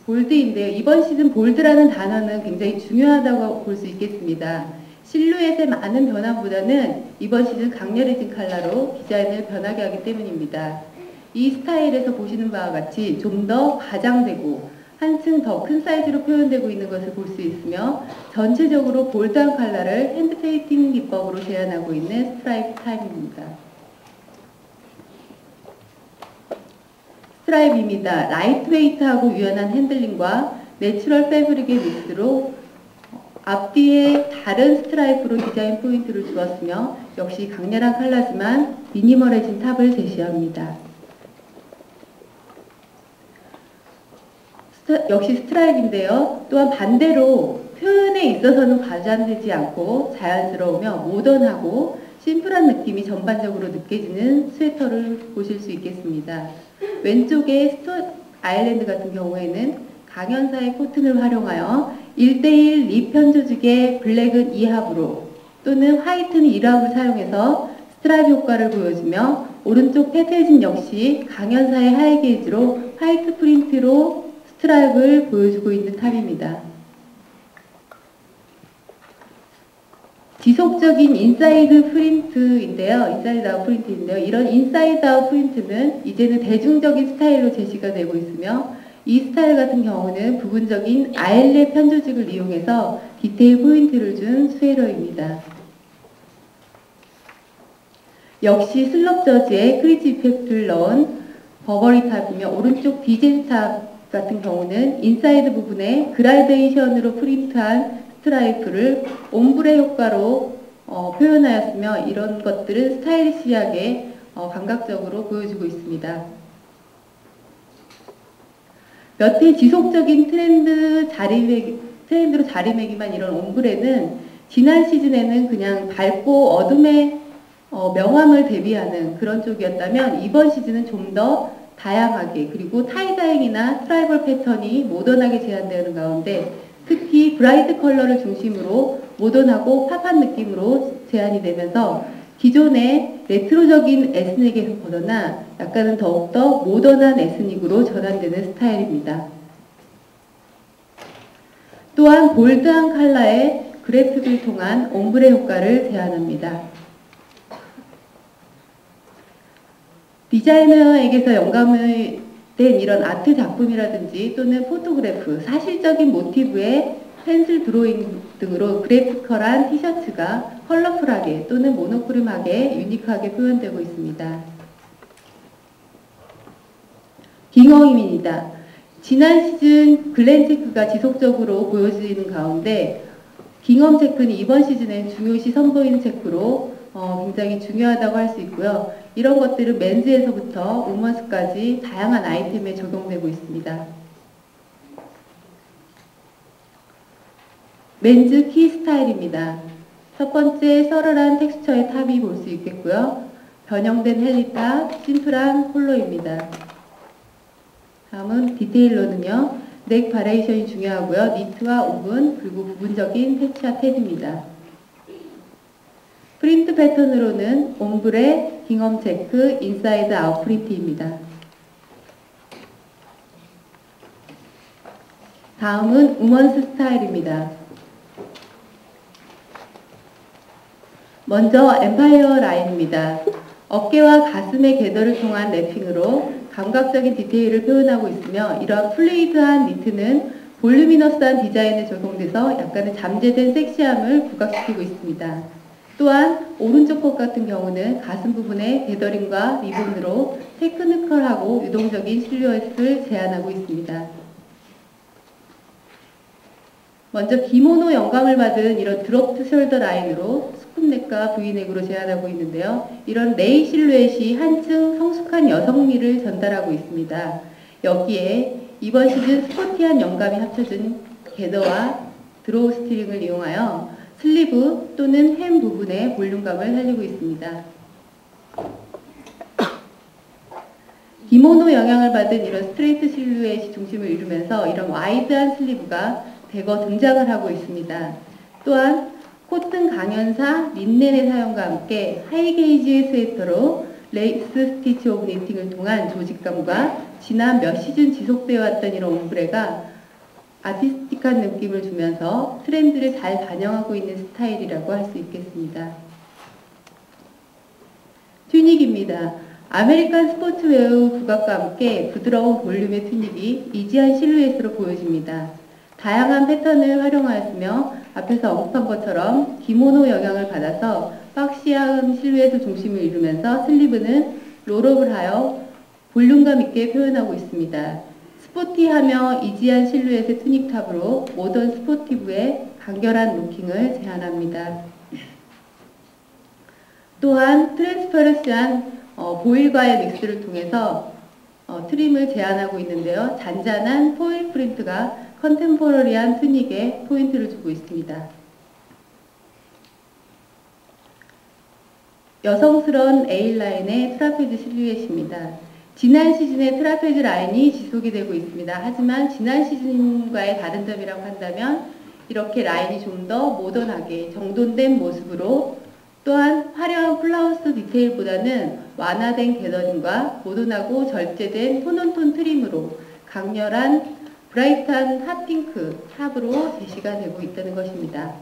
볼드인데요. 이번 시즌 볼드라는 단어는 굉장히 중요하다고 볼 수 있겠습니다. 실루엣의 많은 변화보다는 이번 시즌 강렬해진 컬러로 디자인을 변하게 하기 때문입니다. 이 스타일에서 보시는 바와 같이 좀 더 과장되고 한층 더 큰 사이즈로 표현되고 있는 것을 볼 수 있으며 전체적으로 볼드한 컬러를 핸드 페인팅 기법으로 제안하고 있는 스트라이프 타입입니다. 스트라이프입니다. 라이트웨이트하고 유연한 핸들링과 내추럴 패브릭의 믹스로 앞뒤에 다른 스트라이프로 디자인 포인트를 주었으며 역시 강렬한 컬러지만 미니멀해진 탑을 제시합니다. 역시 스트라이프인데요. 또한 반대로 표현에 있어서는 과장되지 않고 자연스러우며 모던하고 심플한 느낌이 전반적으로 느껴지는 스웨터를 보실 수 있겠습니다. 왼쪽에 스톤 아일랜드 같은 경우에는 강연사의 코튼을 활용하여 1대1 립편 조직의 블랙은 2합으로 또는 화이트는 1합을 사용해서 스트라이프 효과를 보여주며 오른쪽 패테진 역시 강연사의 하이게이지로 화이트 프린트로 스트라이프를 보여주고 있는 탑입니다. 지속적인 인사이드 프린트인데요. 인사이드 아웃 프린트인데요. 이런 인사이드 아웃 프린트는 이제는 대중적인 스타일로 제시가 되고 있으며 이 스타일 같은 경우는 부분적인 아일렛 편조직을 이용해서 디테일 포인트를 준 스웨러입니다. 역시 슬럽 저지에 크리즈 이펙트를 넣은 버버리 탑이며 오른쪽 디젤 탑 같은 경우는 인사이드 부분에 그라데이션으로 프린트한 스트라이프를 옴브레 효과로 표현하였으며 이런 것들은 스타일리시하게 감각적으로 보여주고 있습니다. 몇 해 지속적인 트렌드로 자리매김한 이런 옴브레는 지난 시즌에는 그냥 밝고 어둠의 명암을 대비하는 그런 쪽이었다면 이번 시즌은 좀 더 다양하게 그리고 타이다잉이나 트라이벌 패턴이 모던하게 제한되는 가운데 특히 브라이트 컬러를 중심으로 모던하고 팝한 느낌으로 제한이 되면서 기존의 레트로적인 에스닉에서 벗어나 약간은 더욱더 모던한 에스닉으로 전환되는 스타일입니다. 또한 볼드한 컬러의 그래픽을 통한 옴브레 효과를 제안합니다. 디자이너에게서 영감을 낸 이런 아트 작품이라든지 또는 포토그래프, 사실적인 모티브의 펜슬 드로잉 등으로 그래피컬한 티셔츠가 컬러풀하게 또는 모노크롬하게 유니크하게 표현되고 있습니다. 깅어임입니다. 지난 시즌 글렌 체크가 지속적으로 보여지는 가운데 깅엄 체크는 이번 시즌에 중요시 선보이는 체크로 굉장히 중요하다고 할 수 있고요. 이런 것들은 맨즈에서부터 우먼스까지 다양한 아이템에 적용되고 있습니다. 맨즈 키 스타일입니다. 첫 번째 서럴한 텍스처의 탑이 볼 수 있겠고요. 변형된 헬리탑, 심플한 폴로입니다. 다음은 디테일로는요. 넥 바레이션이 중요하고요. 니트와 오븐 그리고 부분적인 패치와 탭입니다. 프린트 패턴으로는 옴브레, 깅엄 체크, 인사이드 아웃 프린트입니다. 다음은 우먼스 스타일입니다. 먼저 엠파이어 라인입니다. 어깨와 가슴의 궤도를 통한 랩핑으로 감각적인 디테일을 표현하고 있으며 이러한 플레이드한 니트는 볼루미너스한 디자인에 적용돼서 약간의 잠재된 섹시함을 부각시키고 있습니다. 또한 오른쪽 것 같은 경우는 가슴 부분에 게더링과 리본으로 테크니컬하고 유동적인 실루엣을 제안하고 있습니다. 먼저 기모노 영감을 받은 이런 드롭드 숄더 라인으로 스쿱넥과 브이넥으로 제안하고 있는데요. 이런 레이 실루엣이 한층 성숙한 여성미를 전달하고 있습니다. 여기에 이번 시즌 스포티한 영감이 합쳐진 게더와 드로우 스트링을 이용하여 슬리브 또는 햄 부분에 볼륨감을 살리고 있습니다. 기모노 영향을 받은 이런 스트레이트 실루엣이 중심을 이루면서 이런 와이드한 슬리브가 대거 등장을 하고 있습니다. 또한 코튼 강연사 린넨의 사용과 함께 하이게이지 스웨터로 레이스 스티치 오브 니팅을 통한 조직감과 지난 몇 시즌 지속되어 왔던 이런 옴브레가 아티스틱한 느낌을 주면서 트렌드를 잘 반영하고 있는 스타일이라고 할 수 있겠습니다. 튜닉입니다. 아메리칸 스포츠웨어 부각과 함께 부드러운 볼륨의 튜닉이 이지한 실루엣으로 보여집니다. 다양한 패턴을 활용하였으며 앞에서 언급한 것처럼 기모노 영향을 받아서 박시한 실루엣을 중심을 이루면서 슬리브는 롤업을 하여 볼륨감 있게 표현하고 있습니다. 스포티하며 이지한 실루엣의 투닉탑으로 모던 스포티브의 간결한 루킹을 제안합니다. 또한 트랜스퍼런시한 보일과의 믹스를 통해서 트림을 제안하고 있는데요. 잔잔한 포일 프린트가 컨템포러리한 투닉에 포인트를 주고 있습니다. 여성스러운 A라인의 트라페즈 실루엣입니다. 지난 시즌의 트라페즈 라인이 지속이 되고 있습니다. 하지만 지난 시즌과의 다른 점이라고 한다면 이렇게 라인이 좀 더 모던하게 정돈된 모습으로 또한 화려한 플라우스 디테일보다는 완화된 게더링과 모던하고 절제된 톤온톤 트림으로 강렬한 브라이트한 핫핑크 탑으로 제시가 되고 있다는 것입니다.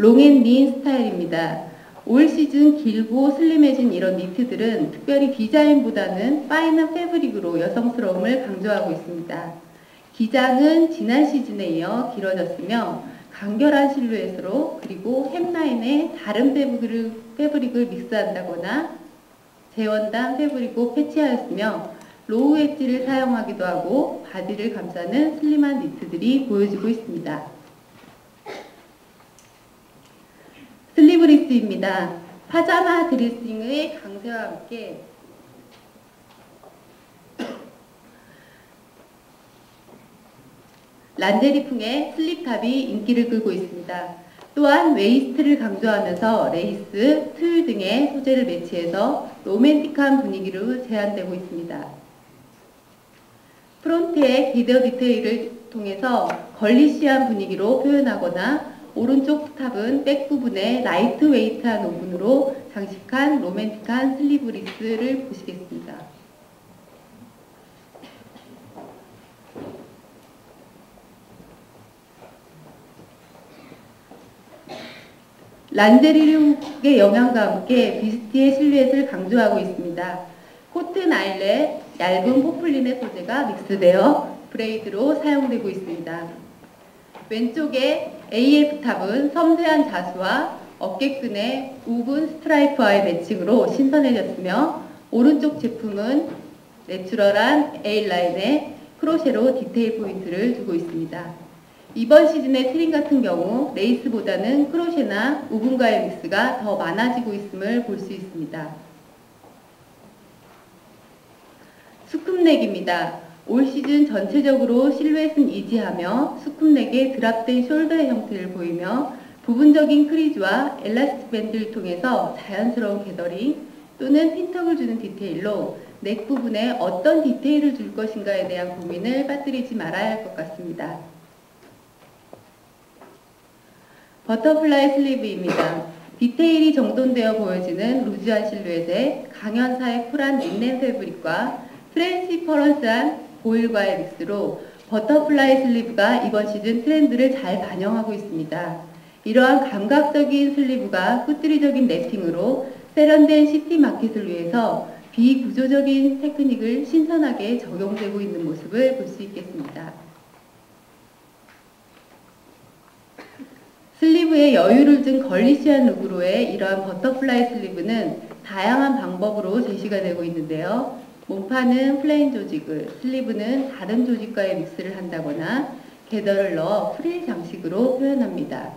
롱앤린 스타일입니다. 올 시즌 길고 슬림해진 이런 니트들은 특별히 디자인보다는 파인한 패브릭으로 여성스러움을 강조하고 있습니다. 기장은 지난 시즌에 이어 길어졌으며 간결한 실루엣으로 그리고 햄라인에 다른 패브릭을 믹스한다거나 재원단 패브릭으로 패치하였으며 로우 엣지를 사용하기도 하고 바디를 감싸는 슬림한 니트들이 보여지고 있습니다. 슬리브리스입니다. 파자마 드레싱의 강세와 함께 란제리풍의 슬립탑이 인기를 끌고 있습니다. 또한 웨이스트를 강조하면서 레이스, 트윌 등의 소재를 매치해서 로맨틱한 분위기로 제한되고 있습니다. 프론트의 기더 디테일을 통해서 걸리시한 분위기로 표현하거나 오른쪽 탑은 백 부분에 라이트 웨이트한 오븐으로 장식한 로맨틱한 슬리브리스를 보시겠습니다. 란제리룩의 영향과 함께 비스티의 실루엣을 강조하고 있습니다. 코튼 아일렛, 얇은 포플린의 소재가 믹스되어 브레이드로 사용되고 있습니다. 왼쪽에 AF탑은 섬세한 자수와 어깨끈의 우분 스트라이프와의 매칭으로 신선해졌으며 오른쪽 제품은 내추럴한 A라인에 크로셰로 디테일 포인트를 두고 있습니다. 이번 시즌의 트림 같은 경우 레이스보다는 크로셰나 우분과의 믹스가 더 많아지고 있음을 볼 수 있습니다. 수쿰넥입니다. 올 시즌 전체적으로 실루엣은 이지하며 수쿰넥의 드랍된 숄더의 형태를 보이며 부분적인 크리즈와 엘라스틱 밴드를 통해서 자연스러운 게더링 또는 핀턱을 주는 디테일로 넥 부분에 어떤 디테일을 줄 것인가에 대한 고민을 빠뜨리지 말아야 할 것 같습니다. 버터플라이 슬리브입니다. 디테일이 정돈되어 보여지는 루즈한 실루엣에 강연사의 쿨한 린넨 패브릭과 트랜스퍼런스한 보일과의 믹스로 버터플라이 슬리브가 이번 시즌 트렌드를 잘 반영하고 있습니다. 이러한 감각적인 슬리브가 꾸트리적인 랩핑으로 세련된 시티 마켓을 위해서 비구조적인 테크닉을 신선하게 적용되고 있는 모습을 볼 수 있겠습니다. 슬리브에 여유를 준 걸리시한 룩으로의 이러한 버터플라이 슬리브는 다양한 방법으로 제시가 되고 있는데요. 몸판은 플레인 조직을, 슬리브는 다른 조직과의 믹스를 한다거나 게더를 넣어 프릴 장식으로 표현합니다.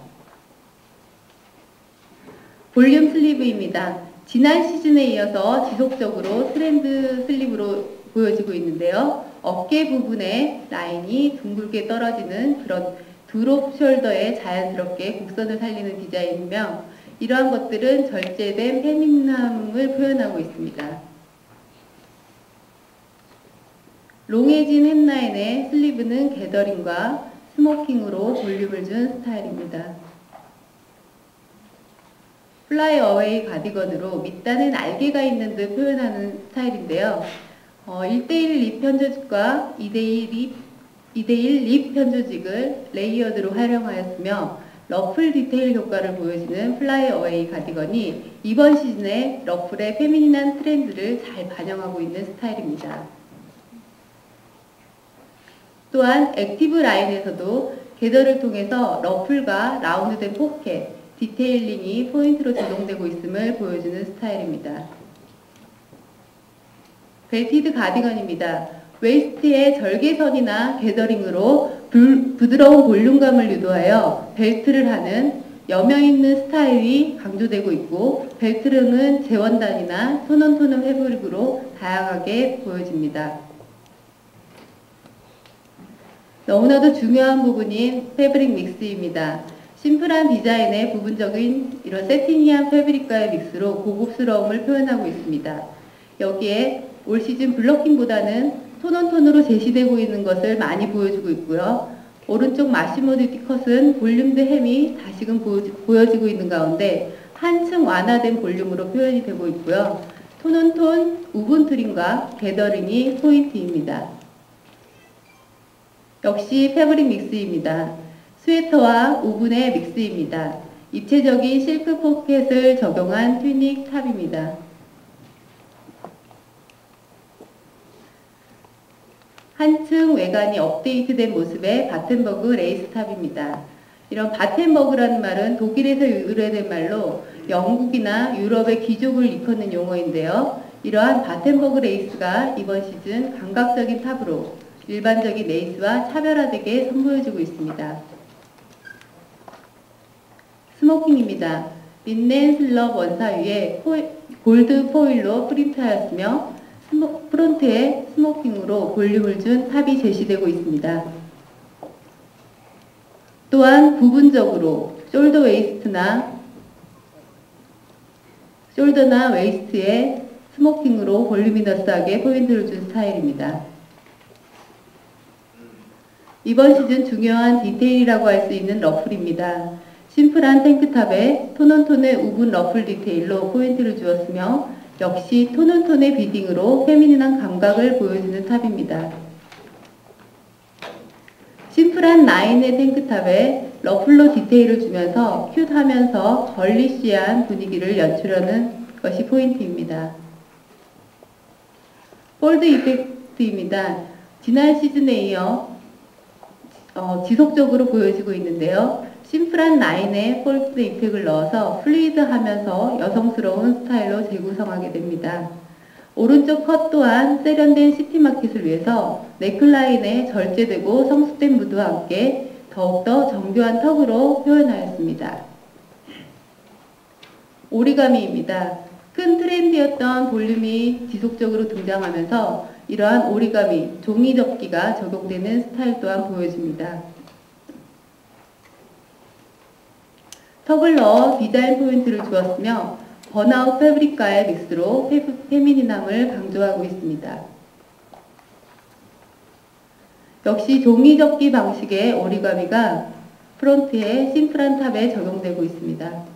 볼륨 슬리브입니다. 지난 시즌에 이어서 지속적으로 트렌드 슬리브로 보여지고 있는데요. 어깨 부분에 라인이 둥글게 떨어지는 그런 드롭 숄더에 자연스럽게 곡선을 살리는 디자인이며 이러한 것들은 절제된 페미닌함을 표현하고 있습니다. 롱해진 햄라인의 슬리브는 게더링과 스모킹으로 볼륨을 준 스타일입니다. 플라이 어웨이 가디건으로 밑단은 알개가 있는 듯 표현하는 스타일인데요. 1대1 립 편조직과 2대1 립 편조직을 레이어드로 활용하였으며 러플 디테일 효과를 보여주는 플라이 어웨이 가디건이 이번 시즌에 러플의 페미닌한 트렌드를 잘 반영하고 있는 스타일입니다. 또한 액티브 라인에서도 게더를 통해서 러플과 라운드된 포켓, 디테일링이 포인트로 적용되고 있음을 보여주는 스타일입니다. 벨티드 가디건입니다. 웨이스트의 절개선이나 게더링으로 부드러운 볼륨감을 유도하여 벨트를 하는 여며있는 스타일이 강조되고 있고 벨트는 재원단이나 톤온톤은 패브릭으로 다양하게 보여집니다. 너무나도 중요한 부분인 패브릭 믹스입니다. 심플한 디자인의 부분적인 이런 세티니한 패브릭과의 믹스로 고급스러움을 표현하고 있습니다. 여기에 올 시즌 블러킹보다는 톤온톤으로 제시되고 있는 것을 많이 보여주고 있고요. 오른쪽 마시모 듀티 컷은 볼륨드 햄이 다시금 보여지고 있는 가운데 한층 완화된 볼륨으로 표현이 되고 있고요. 톤온톤 우분 트림과 게더링이 포인트입니다. 역시 패브릭 믹스입니다. 스웨터와 우분의 믹스입니다. 입체적인 실크 포켓을 적용한 튜닉 탑입니다. 한층 외관이 업데이트된 모습의 바텐버그 레이스 탑입니다. 이런 바텐버그라는 말은 독일에서 유래된 말로 영국이나 유럽의 귀족을 일컫는 용어인데요. 이러한 바텐버그 레이스가 이번 시즌 감각적인 탑으로 일반적인 레이스와 차별화되게 선보여지고 있습니다. 스모킹입니다. 린넨 슬럽 원사 위에 골드 포일로 프린트하였으며 프론트에 스모킹으로 볼륨을 준 탑이 제시되고 있습니다. 또한 부분적으로 숄더나 웨이스트에 스모킹으로 볼루미너스하게 포인트를 준 스타일입니다. 이번 시즌 중요한 디테일이라고 할 수 있는 러플입니다. 심플한 탱크탑에 톤온톤의 우분 러플 디테일로 포인트를 주었으며 역시 톤온톤의 비딩으로 페미닌한 감각을 보여주는 탑입니다. 심플한 라인의 탱크탑에 러플로 디테일을 주면서 큐트하면서 걸리시한 분위기를 연출하는 것이 포인트입니다. 폴드 이펙트입니다. 지난 시즌에 이어 지속적으로 보여지고 있는데요. 심플한 라인에 폴드 이펙을 넣어서 플루이드하면서 여성스러운 스타일로 재구성하게 됩니다. 오른쪽 컷 또한 세련된 시티마켓을 위해서 넥라인에 절제되고 성숙된 무드와 함께 더욱더 정교한 턱으로 표현하였습니다. 오리가미입니다. 큰 트렌드였던 볼륨이 지속적으로 등장하면서 이러한 오리가미, 종이접기가 적용되는 스타일 또한 보여줍니다. 턱을 넣어 디자인 포인트를 주었으며 번아웃 패브릭과의 믹스로 페미닌함을 강조하고 있습니다. 역시 종이접기 방식의 오리가미가 프론트의 심플한 탑에 적용되고 있습니다.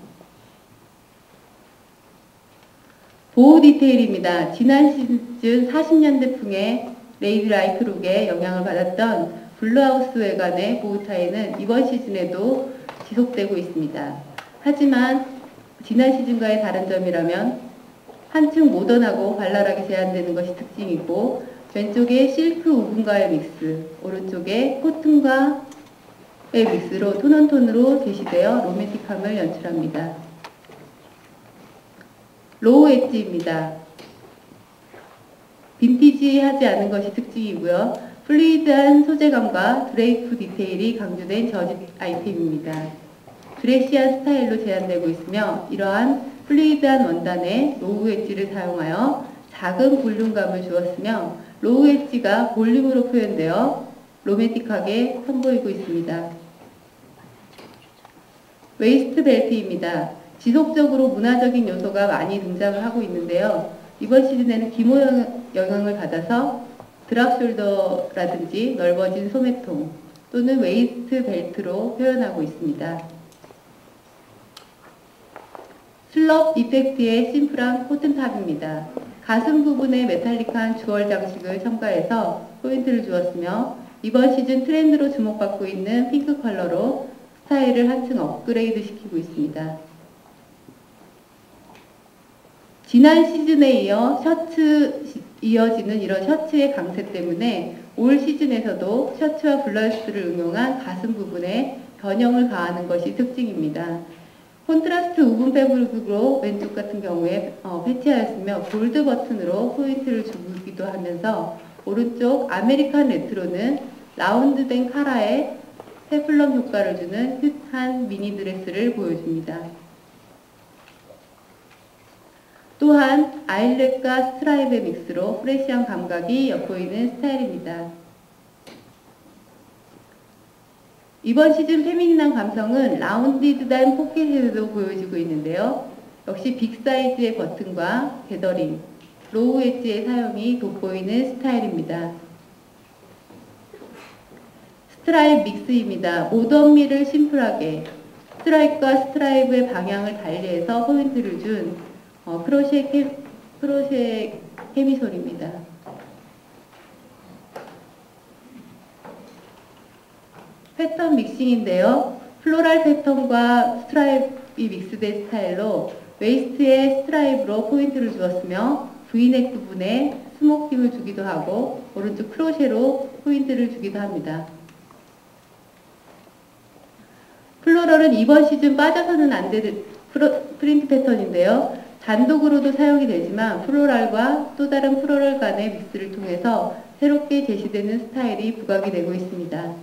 보호 디테일입니다. 지난 시즌 40년대풍의 레이디 라이프 룩에 영향을 받았던 블루하우스 외관의 보호 타일은 이번 시즌에도 지속되고 있습니다. 하지만 지난 시즌과의 다른 점이라면 한층 모던하고 발랄하게 제한되는 것이 특징이고 왼쪽에 실크 우분과의 믹스, 오른쪽에 코튼과의 믹스로 톤온톤으로 제시되어 로맨틱함을 연출합니다. 로우 엣지입니다. 빈티지하지 않은 것이 특징이고요. 플루이드한 소재감과 드레이프 디테일이 강조된 저지 아이템입니다. 드레시한 스타일로 제한되고 있으며 이러한 플루이드한 원단에 로우 엣지를 사용하여 작은 볼륨감을 주었으며 로우 엣지가 볼륨으로 표현되어 로맨틱하게 선보이고 있습니다. 웨이스트 벨트입니다. 지속적으로 문화적인 요소가 많이 등장을 하고 있는데요. 이번 시즌에는 기모 영향을 받아서 드랍숄더라든지 넓어진 소매통 또는 웨이스트 벨트로 표현하고 있습니다. 슬럽 이펙트의 심플한 코튼탑입니다. 가슴 부분에 메탈릭한 주얼 장식을 첨가해서 포인트를 주었으며 이번 시즌 트렌드로 주목받고 있는 핑크 컬러로 스타일을 한층 업그레이드 시키고 있습니다. 지난 시즌에 이어지는 이런 셔츠의 강세 때문에 올 시즌에서도 셔츠와 블러스를 응용한 가슴 부분에 변형을 가하는 것이 특징입니다. 콘트라스트 우분 패브릭으로 왼쪽 같은 경우에 패치하였으며 골드 버튼으로 포인트를 주기도 하면서 오른쪽 아메리칸 레트로는 라운드된 카라에 페플럼 효과를 주는 큐트한 미니 드레스를 보여줍니다. 또한 아일렛과 스트라이브의 믹스로 프레시한 감각이 엿보이는 스타일입니다. 이번 시즌 페미닌한 감성은 라운디드한 포켓에도 보여지고 있는데요. 역시 빅 사이즈의 버튼과 게더링, 로우 엣지의 사용이 돋보이는 스타일입니다. 스트라이프 믹스입니다. 모던미를 심플하게 스트라이프와 스트라이브의 방향을 달리해서 포인트를 준 크로셰 캐미솔입니다. 패턴 믹싱인데요. 플로럴 패턴과 스트라이프 믹스된 스타일로 웨이스트에 스트라이브로 포인트를 주었으며 V넥 부분에 스모킹을 주기도 하고 오른쪽 크로셰로 포인트를 주기도 합니다. 플로럴은 이번 시즌 빠져서는 안 될 프린트 패턴인데요. 단독으로도 사용이 되지만 플로럴과 또 다른 플로럴 간의 믹스를 통해서 새롭게 제시되는 스타일이 부각이 되고 있습니다.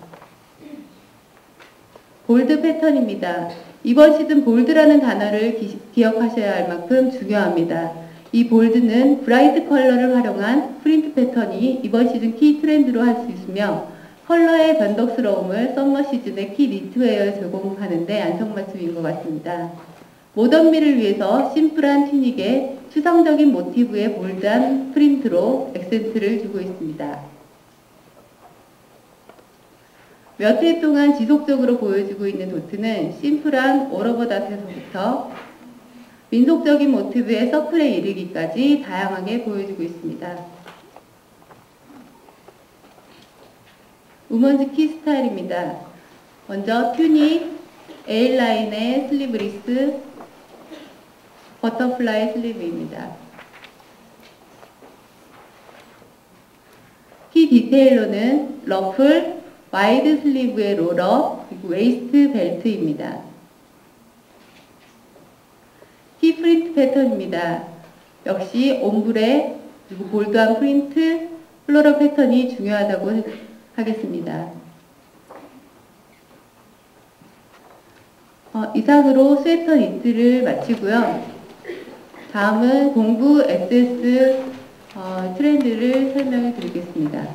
볼드 패턴입니다. 이번 시즌 볼드라는 단어를 기억하셔야 할 만큼 중요합니다. 이 볼드는 브라이트 컬러를 활용한 프린트 패턴이 이번 시즌 키 트렌드로 할 수 있으며 컬러의 변덕스러움을 썸머 시즌의 키 니트웨어에 제공하는데 안성맞춤인 것 같습니다. 모던미를 위해서 심플한 튜닉에 추상적인 모티브의 볼드한 프린트로 액센트를 주고 있습니다. 몇 해 동안 지속적으로 보여주고 있는 도트는 심플한 올오버닷에서부터 민속적인 모티브의 서클에 이르기까지 다양하게 보여주고 있습니다. 우먼즈 키 스타일입니다. 먼저 튜닉, A라인의 슬리브리스, 버터플라이 슬리브입니다. 키 디테일로는 러플, 와이드 슬리브의 롤업, 그리고 웨이스트 벨트입니다. 키 프린트 패턴입니다. 역시 옴브레, 그리고 볼드한 프린트, 플로럴 패턴이 중요하다고 하겠습니다. 이상으로 스웨터 니트를 마치고요. 다음은 공구 SS 트렌드를 설명해 드리겠습니다.